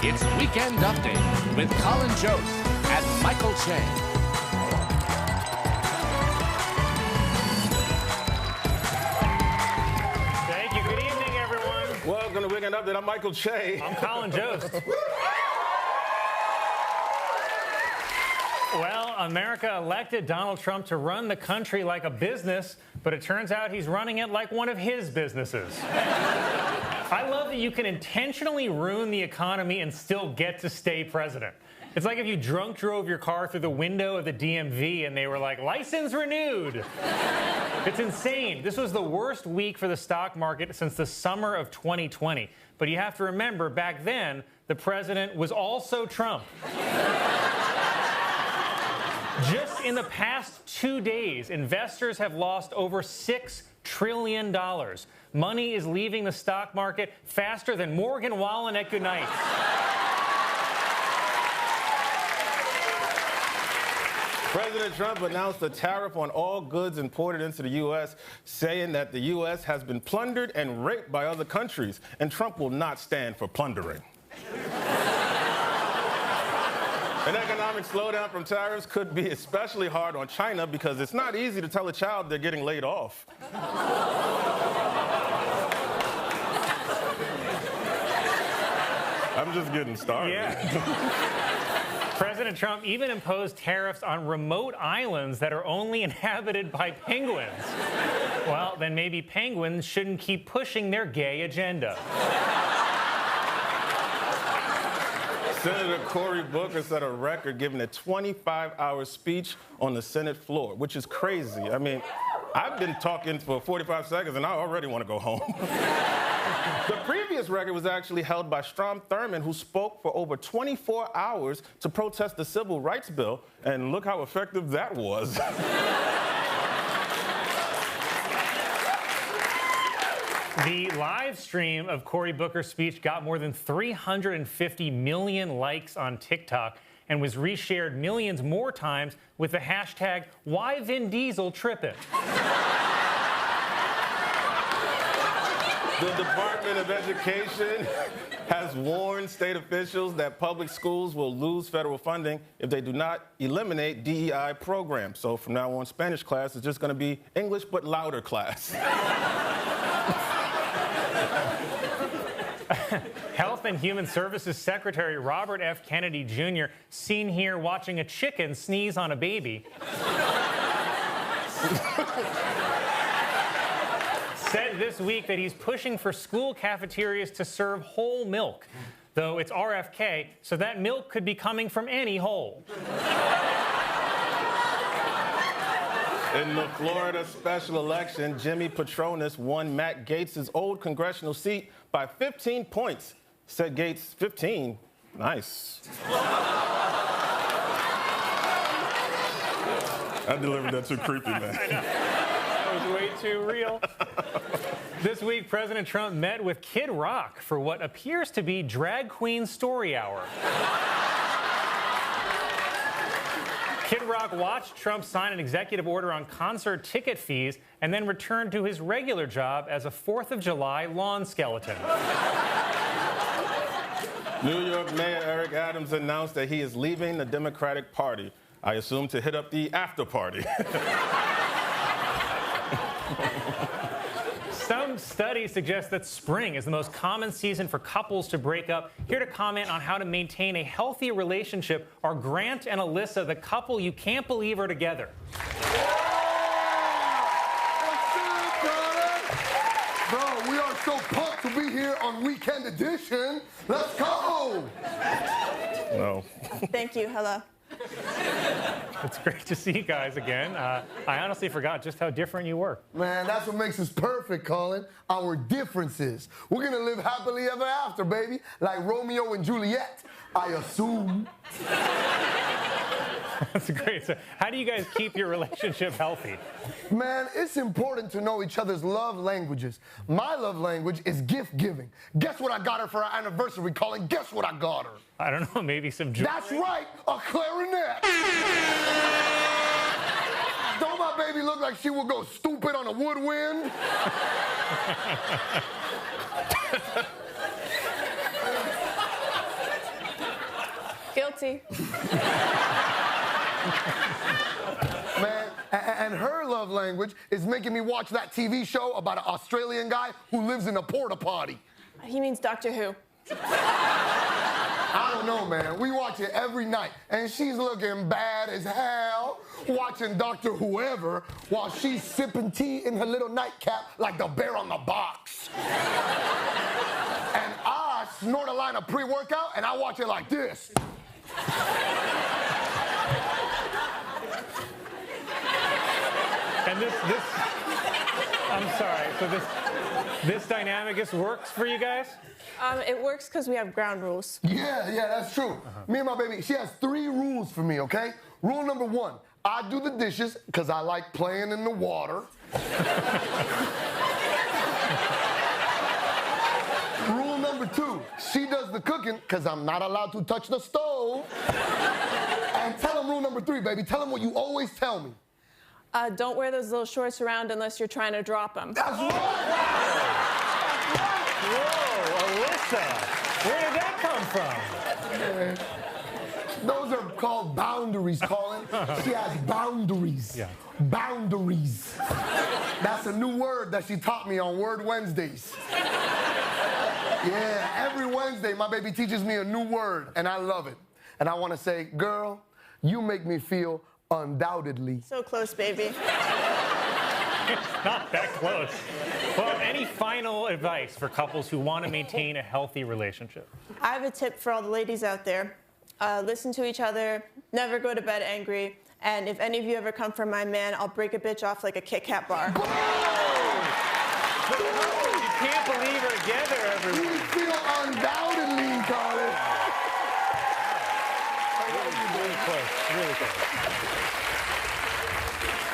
It's Weekend Update with Colin Jost and Michael Che. Thank you. Good evening, everyone. Welcome to Weekend Update. I'm Michael Che. I'm Colin Jost. Well, America elected Donald Trump to run the country like a business, but it turns out he's running it like one of his businesses. I love that you can intentionally ruin the economy and still get to stay president. It's like if you drunk drove your car through the window of the DMV and they were like, license renewed. It's insane. This was the worst week for the stock market since the summer of 2020. But you have to remember, back then, the president was also Trump. Just in the past 2 days, investors have lost over $6 trillion. Money is leaving the stock market faster than Morgan Wallen at goodnight. President Trump announced a tariff on all goods imported into the U.S., saying that the U.S. has been plundered and raped by other countries, and Trump will not stand for plundering. An economic slowdown from tariffs could be especially hard on China because it's not easy to tell a child they're getting laid off. I'm just getting started. Yeah. President Trump even imposed tariffs on remote islands that are only inhabited by penguins. Well, then maybe penguins shouldn't keep pushing their gay agenda. Senator Cory Booker set a record giving a 25-hour speech on the Senate floor, which is crazy. I mean, I've been talking for 45 seconds, and I already want to go home. The previous record was actually held by Strom Thurmond, who spoke for over 24 hours to protest the Civil Rights Bill, and look how effective that was. The live stream of Cory Booker's speech got more than 350 million likes on TikTok and was reshared millions more times with the hashtag #WhyVinDiesel The Department of Education has warned state officials that public schools will lose federal funding if they do not eliminate DEI programs. So from now on, Spanish class is just going to be English but louder class. Health and Human Services Secretary Robert F. Kennedy Jr., seen here watching a chicken sneeze on a baby, said this week that he's pushing for school cafeterias to serve whole milk, though it's RFK, so that milk could be coming from any hole. In the Florida special election, Jimmy Patronis won Matt Gaetz' old congressional seat by 15 points. Said Gaetz, 15? Nice. I delivered that too creepy, man. I know. That was way too real. This week, President Trump met with Kid Rock for what appears to be Drag Queen Story Hour. Kid Rock watched Trump sign an executive order on concert ticket fees and then returned to his regular job as a 4th of July lawn skeleton. New York Mayor Eric Adams announced that he is leaving the Democratic Party. I assume to hit up the after party. Some studies suggest that spring is the most common season for couples to break up. Here to comment on how to maintain a healthy relationship are Grant and Alyssa, the couple you can't believe are together. Bro, we are so pumped to be here on Weekend Edition. Let's go! No. Thank you. Hello. It's great to see you guys again. I honestly forgot just how different you were. Man, that's what makes us perfect, Colin. Our differences. We're gonna live happily ever after, baby. Like Romeo and Juliet, I assume. That's great. So how do you guys keep your relationship healthy? Man, it's important to know each other's love languages. My love language is gift giving. Guess what I got her for our anniversary, Colin? Guess what I got her? I don't know, maybe some jewelry? That's right, a clarinet. Don't my baby look like she will go stupid on a woodwind? Corey. Man, and her love language is making me watch that TV show about an Australian guy who lives in a porta potty. He means Doctor Who. I don't know, man. We watch it every night, and she's looking bad as hell watching Dr. Whoever while she's sipping tea in her little nightcap like the bear on the box. And I snort a line of pre-workout, and I watch it like this. And I'm sorry, so this dynamic, this works for you guys? It works because we have ground rules. Yeah, that's true. Me and my baby, she has 3 rules for me, okay? Rule number 1, I do the dishes because I like playing in the water. Rule number 2, she does the cooking because I'm not allowed to touch the stove. And tell them rule number 3, baby. Tell them what you always tell me. Don't wear those little shorts around unless you're trying to drop them. That's right! Whoa, Alyssa, where did that come from? Those are called boundaries, Colin. She has boundaries. Yeah. Boundaries. That's a new word that she taught me on Word Wednesdays. Yeah, every Wednesday, my baby teaches me a new word, and I love it. And I want to say, girl, you make me feel undoubtedly. So close, baby. Not that close. Well, any final advice for couples who want to maintain a healthy relationship? I have a tip for all the ladies out there. Listen to each other, never go to bed angry, and if any of you ever come for my man, I'll break a bitch off like a Kit Kat bar. You can't believe we're together, everyone. You feel undoubtedly, Colin. Really close, really close.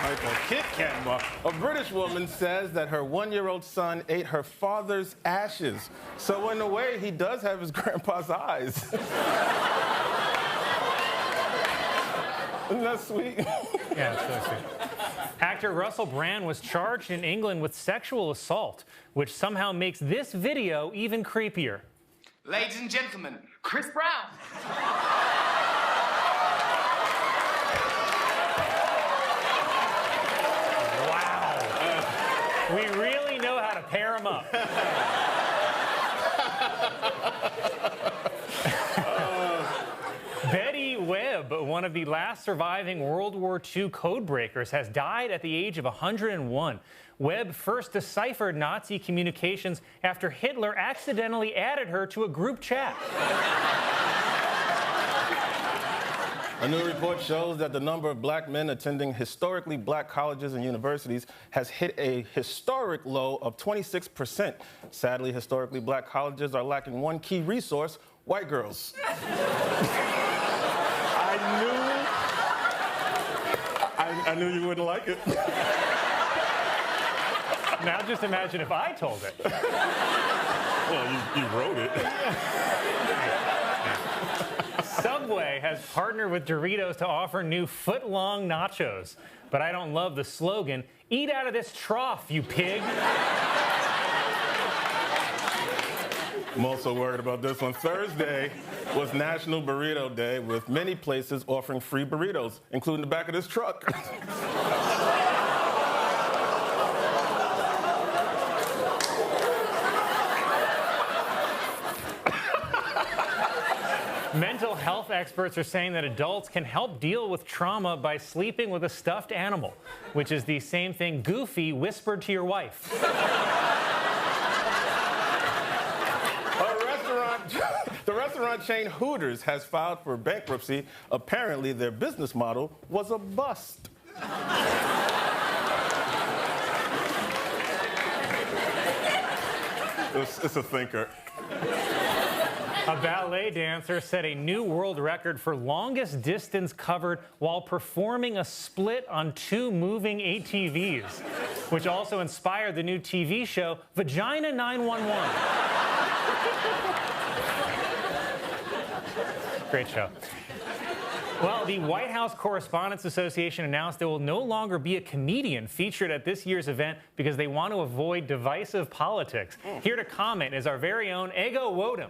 Michael, Kit Kat bar. A British woman says that her 1-year-old son ate her father's ashes. So in a way, he does have his grandpa's eyes. Isn't that sweet? Yeah, it's so sweet. Actor Russell Brand was charged in England with sexual assault, which somehow makes this video even creepier. Ladies and gentlemen, Chris Brown. Wow. We really know how to pair them up. Betty Webb, one of the last surviving World War II codebreakers, has died at the age of 101. Webb first deciphered Nazi communications after Hitler accidentally added her to a group chat. A new report shows that the number of black men attending historically black colleges and universities has hit a historic low of 26%. Sadly, historically black colleges are lacking one key resource: white girls. I knew you wouldn't like it. Now just imagine if I told it. Well, you wrote it. Subway has partnered with Doritos to offer new foot-long nachos. But I don't love the slogan, "Eat out of this trough, you pig." I'm also worried about this one. Thursday was National Burrito Day, with many places offering free burritos, including the back of this truck. Mental health experts are saying that adults can help deal with trauma by sleeping with a stuffed animal, which is the same thing Goofy whispered to your wife. The restaurant chain Hooters has filed for bankruptcy. Apparently, their business model was a bust. It's a thinker. A ballet dancer set a new world record for longest distance covered while performing a split on 2 moving ATVs, which also inspired the new TV show Vagina 911. Great show. Well, the White House Correspondents Association announced there will no longer be a comedian featured at this year's event because they want to avoid divisive politics. Here to comment is our very own Ego Wodum.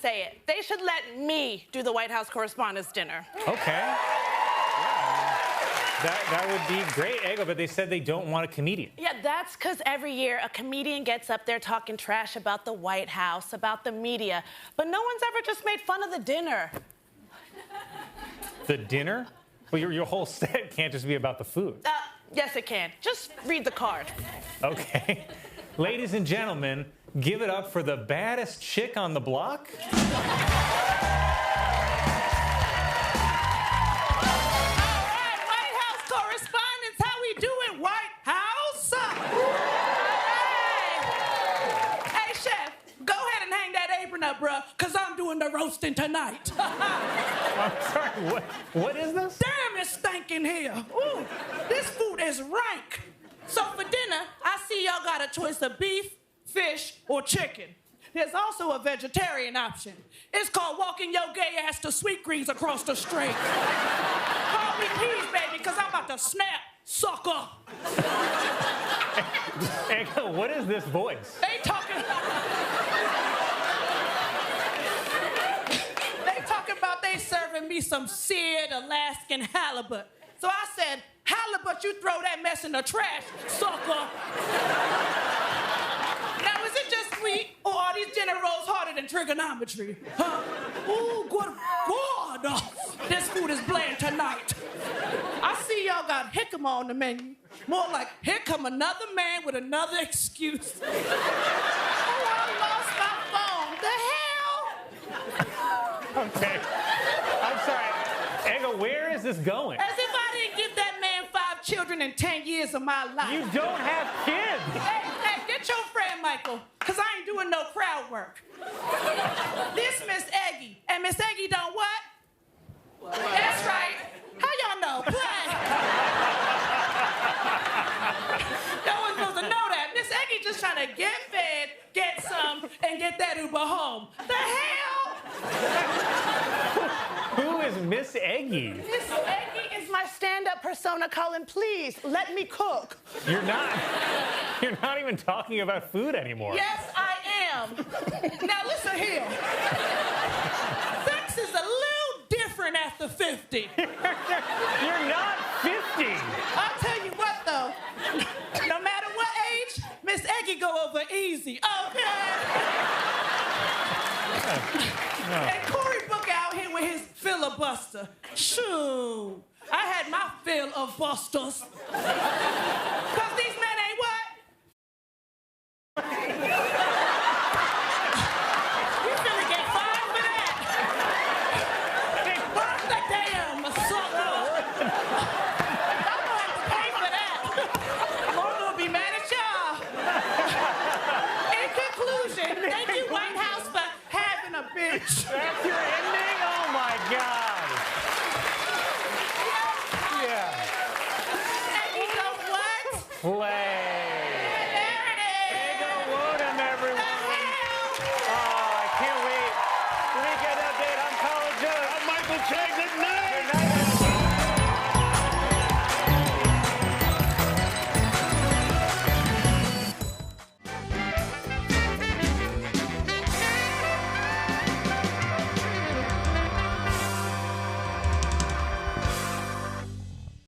say it. They should let me do the White House Correspondents' Dinner. Okay. That would be great, Ego, but they said they don't want a comedian. Yeah, that's because every year a comedian gets up there talking trash about the White House, about the media, but no one's ever just made fun of the dinner. The dinner? Well, your whole set can't just be about the food. Yes, it can. Just read the card. Okay. Ladies and gentlemen, give it up for the baddest chick on the block. Bruh, because I'm doing the roasting tonight. I'm sorry, what is this? Damn, it's stinking here. Ooh, this food is rank. So for dinner, I see y'all got a choice of beef, fish, or chicken. There's also a vegetarian option. It's called walking your gay ass to Sweetgreens across the street. Call me peas, baby, because I'm about to snap, sucker. Ego, what is this voice? They talking about they serving me some seared Alaskan halibut. So I said, halibut, you throw that mess in the trash, sucker. Now, is it just sweet, or are these dinner rolls harder than trigonometry? Huh? Ooh, good God. This food is bland tonight. I see y'all got jicama on the menu. More like, here come another man with another excuse. Oh, I lost my phone. The hell? Okay. I'm sorry. Ego, where is this going? As if I didn't give that man 5 children in 10 years of my life. You don't have kids. Hey, get your friend, Michael, because I ain't doing no crowd work. This Miss Eggy. And Miss Eggy done what? That's right. How y'all know? Play. No one's supposed to know that. Miss Eggy just trying to get fed, get some, and get that Uber home. The hell? Who is Miss Eggy? Miss Eggy is my stand-up persona, Colin. Please, let me cook. You're not even talking about food anymore. Yes, I am. Now listen here. Sex is a little different after 50. You're not 50. I'll tell you what, though. No matter what age, Miss Eggy go over easy, okay? And Cory Book out here with his filibuster. Shoo. I had my fill of busters.